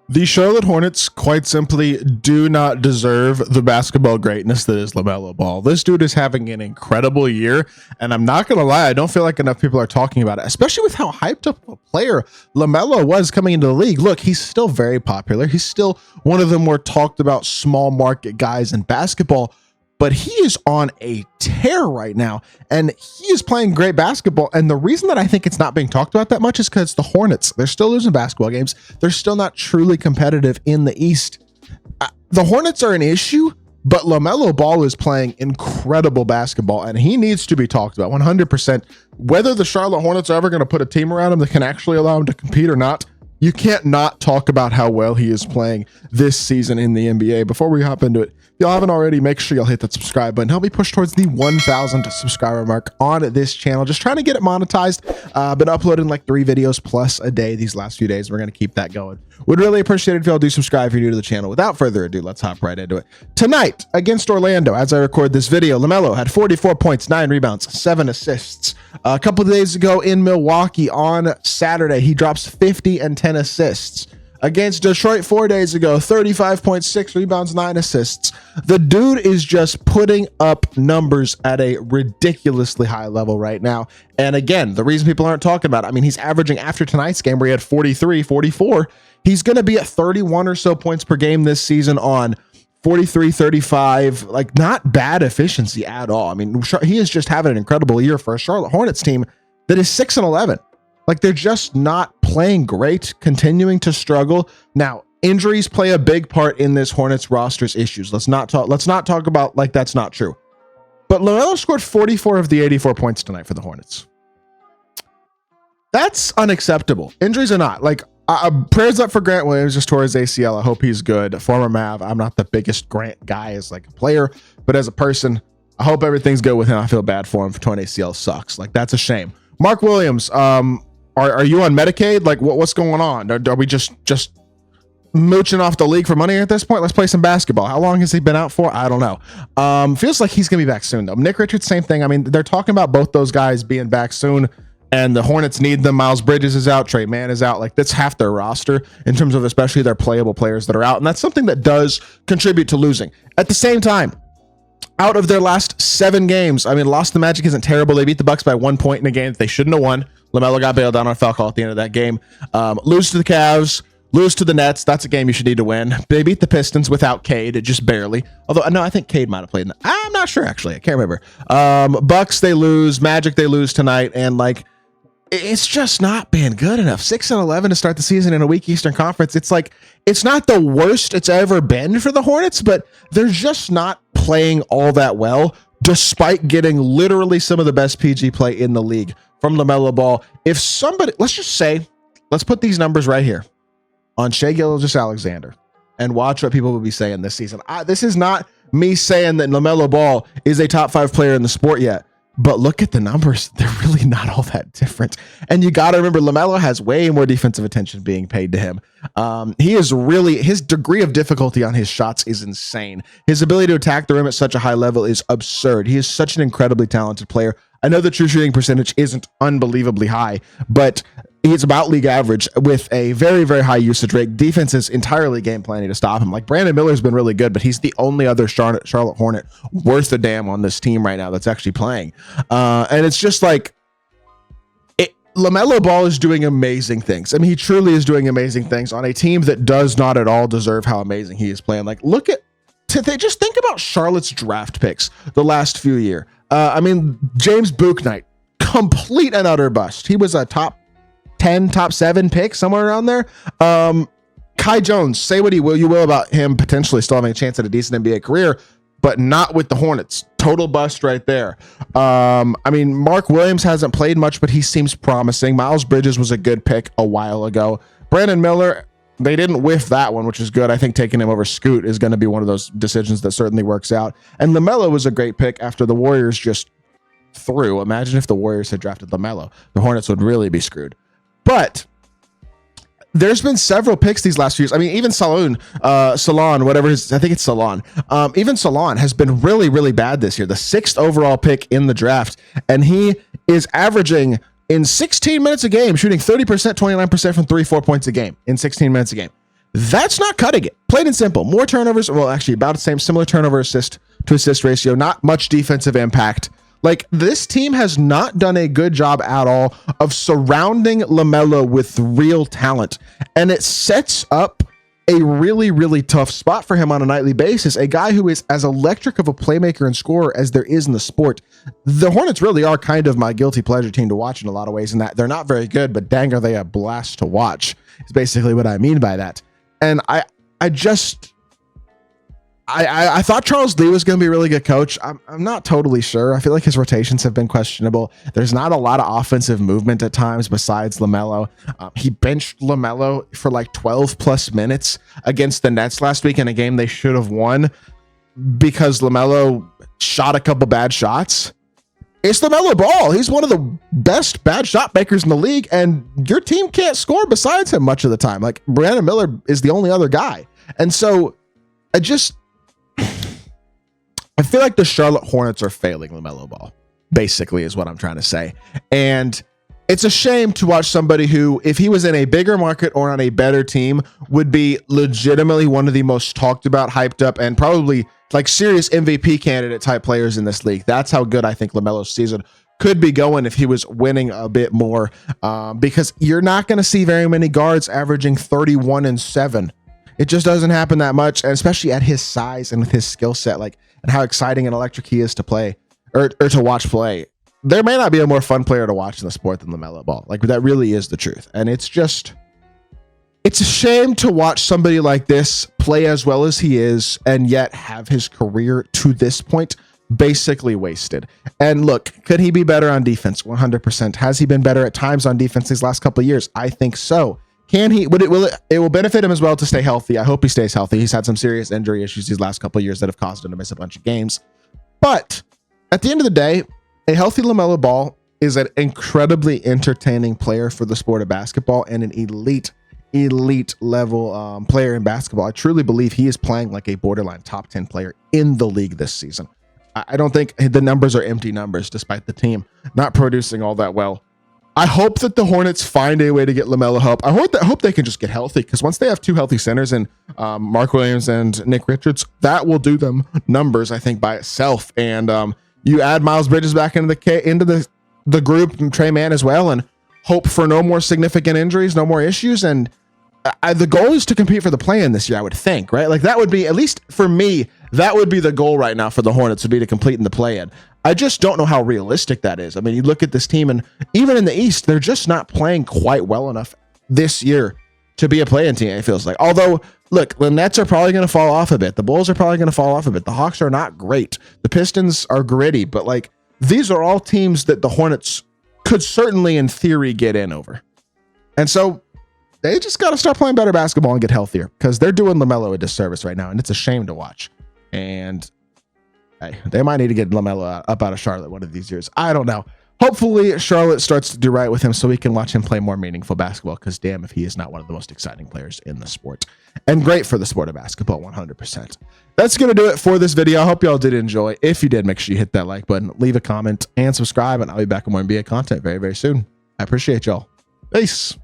The Charlotte Hornets quite simply do not deserve the basketball greatness that is LaMelo Ball. This dude is having an incredible year, and I'm not going to lie, I don't feel like enough people are talking about it, especially with how hyped up a player LaMelo was coming into the league. Look, he's still very popular. He's still one of the more talked about small market guys in basketball, but he is on a tear right now, and he is playing great basketball. And the reason that I think it's not being talked about that much is because the Hornets, they're still losing basketball games. They're still not truly competitive in the East. The Hornets are an issue, but LaMelo Ball is playing incredible basketball, and he needs to be talked about 100%. Whether the Charlotte Hornets are ever going to put a team around him that can actually allow him to compete or not, you can't not talk about how well he is playing this season in the NBA. Before we hop into it, if y'all haven't already, make sure y'all hit that subscribe button. Help me push towards the 1,000 subscriber mark on this channel. Just trying to get it monetized. Been uploading like 3 videos plus a day these last few days. We're going to keep that going. Would really appreciate it if y'all do subscribe if you're new to the channel. Without further ado, let's hop right into it. Tonight, against Orlando, as I record this video, LaMelo had 44 points, 9 rebounds, 7 assists. A couple of days ago in Milwaukee on Saturday, he drops 50 and 10 assists. Against Detroit 4 days ago, 35.6 rebounds, 9 assists. The dude is just putting up numbers at a ridiculously high level right now. And again, the reason people aren't talking about it, I mean, he's averaging after tonight's game where he had 43, 44. He's going to be at 31 or so points per game this season on 43, 35, like not bad efficiency at all. I mean, he is just having an incredible year for a Charlotte Hornets team that is 6-11. Like they're just not playing great, continuing to struggle. Now, injuries play a big part in this Hornets roster's issues. Let's not talk about like that's not true. But LaMelo scored 44 of the 84 points tonight for the Hornets. That's unacceptable. Injuries are not. Like prayers up for Grant Williams, just tore his ACL. I hope he's good. Former Mav. I'm not the biggest Grant guy as like a player, but as a person, I hope everything's good with him. I feel bad for him for torn ACL. Sucks. Like that's a shame. Mark Williams, are you on Medicaid? Like what's going on? Are we just mooching off the league for money at this point? Let's play some basketball. How long has he been out for? I don't know. Feels like he's gonna be back soon though. Nick Richards, same thing. I mean, they're talking about both those guys being back soon, and the Hornets need them. Miles Bridges is out. Trey Mann is out. Like that's half their roster in terms of especially their playable players that are out, and that's something that does contribute to losing. At the same time, out of their last 7 games, I mean, lost the Magic isn't terrible. They beat the Bucks by 1 point in a game that they shouldn't have won. LaMelo got bailed out on a foul call at the end of that game. Lose to the Cavs, lose to the Nets. That's a game you should need to win. They beat the Pistons without Cade, just barely. Although, no, I think Cade might have played in that. I'm not sure, actually. I can't remember. Bucks, they lose. Magic, they lose tonight. And, like, it's just not been good enough. 6-11 to start the season in a weak Eastern Conference. It's like, it's not the worst it's ever been for the Hornets, but they're just not playing all that well, despite getting literally some of the best PG play in the league from LaMelo Ball. If somebody, let's put these numbers right here on Shai Gilgeous-Alexander and watch what people will be saying this season. This is not me saying that LaMelo Ball is a top 5 player in the sport yet, but look at the numbers. They're really not all that different. And you got to remember, LaMelo has way more defensive attention being paid to him. He is really, his degree of difficulty on his shots is insane. His ability to attack the rim at such a high level is absurd. He is such an incredibly talented player. I know the true shooting percentage isn't unbelievably high, but he's about league average with a very, very high usage rate. Defense is entirely game planning to stop him. Like Brandon Miller's been really good, but he's the only other Charlotte Hornet worth a damn on this team right now that's actually playing. And it's just like, LaMelo Ball is doing amazing things. I mean, he truly is doing amazing things on a team that does not at all deserve how amazing he is playing. Like, just think about Charlotte's draft picks the last few years. I mean, James Bouknight, complete and utter bust. He was a top 10, top 7 pick, somewhere around there. Kai Jones, say what you will about him potentially still having a chance at a decent NBA career, but not with the Hornets. Total bust right there. I mean, Mark Williams hasn't played much, but he seems promising. Miles Bridges was a good pick a while ago. Brandon Miller, they didn't whiff that one, which is good. I think taking him over Scoot is going to be one of those decisions that certainly works out. And LaMelo was a great pick after the Warriors just threw. Imagine if the Warriors had drafted LaMelo. The Hornets would really be screwed. But there's been several picks these last few years. I mean, even Salon, whatever his, I think it's Salon. Even Salon has been really, really bad this year. The 6th overall pick in the draft. And he is averaging in 16 minutes a game, shooting 30%, 29% from 3, 4 points a game in 16 minutes a game. That's not cutting it. Plain and simple. More turnovers. Well, actually, about the same, similar turnover assist to assist ratio. Not much defensive impact. Like, this team has not done a good job at all of surrounding LaMelo with real talent. And it sets up a really, really tough spot for him on a nightly basis. A guy who is as electric of a playmaker and scorer as there is in the sport. The Hornets really are kind of my guilty pleasure team to watch in a lot of ways, in that they're not very good, but dang, are they a blast to watch, is basically what I mean by that. And I thought Charles Lee was going to be a really good coach. I'm not totally sure. I feel like his rotations have been questionable. There's not a lot of offensive movement at times besides LaMelo. He benched LaMelo for like 12 plus minutes against the Nets last week in a game they should have won because LaMelo shot a couple bad shots. It's LaMelo Ball. He's one of the best bad shot makers in the league, and your team can't score besides him much of the time. Like, Brandon Miller is the only other guy. And so I feel like the Charlotte Hornets are failing LaMelo Ball, basically, is what I'm trying to say. And it's a shame to watch somebody who, if he was in a bigger market or on a better team, would be legitimately one of the most talked about, hyped up, and probably like serious MVP candidate type players in this league. That's how good I think LaMelo's season could be going if he was winning a bit more, because you're not going to see very many guards averaging 31 and 7. It just doesn't happen that much, and especially at his size and with his skill set, like, and how exciting and electric he is to play or to watch play. There may not be a more fun player to watch in the sport than LaMelo Ball. Like, that really is the truth. And it's a shame to watch somebody like this play as well as he is and yet have his career to this point basically wasted. And look, could he be better on defense? 100%. Has he been better at times on defense these last couple of years? I think so. Can he? It will benefit him as well to stay healthy. I hope he stays healthy. He's had some serious injury issues these last couple of years that have caused him to miss a bunch of games. But at the end of the day, a healthy LaMelo Ball is an incredibly entertaining player for the sport of basketball and an elite level player in basketball. I truly believe he is playing like a borderline top 10 player in the league this season. I don't think the numbers are empty numbers, despite the team not producing all that well. I hope that the Hornets find a way to get LaMelo help. I hope they can just get healthy, because once they have two healthy centers in Mark Williams and Nick Richards, that will do them numbers, I think, by itself. And you add Miles Bridges back into the group, and Trey Mann as well, and hope for no more significant injuries, no more issues. And the goal is to compete for the play-in this year, I would think, right? Like, that would be, at least for me, that would be the goal right now for the Hornets, would be to complete in the play-in. I just don't know how realistic that is. I mean, you look at this team, and even in the East, they're just not playing quite well enough this year to be a play-in team, it feels like. Although, look, the Nets are probably going to fall off a bit. The Bulls are probably going to fall off a bit. The Hawks are not great. The Pistons are gritty, but like, these are all teams that the Hornets could certainly, in theory, get in over. And so they just got to start playing better basketball and get healthier, because they're doing LaMelo a disservice right now, and it's a shame to watch. And hey, they might need to get LaMelo up out of Charlotte one of these years. I don't know. Hopefully Charlotte starts to do right with him so we can watch him play more meaningful basketball, because damn if he is not one of the most exciting players in the sport. And great for the sport of basketball, 100%. That's going to do it for this video. I hope y'all did enjoy. If you did, make sure you hit that like button, leave a comment, and subscribe, and I'll be back with more NBA content very, very soon. I appreciate y'all. Peace.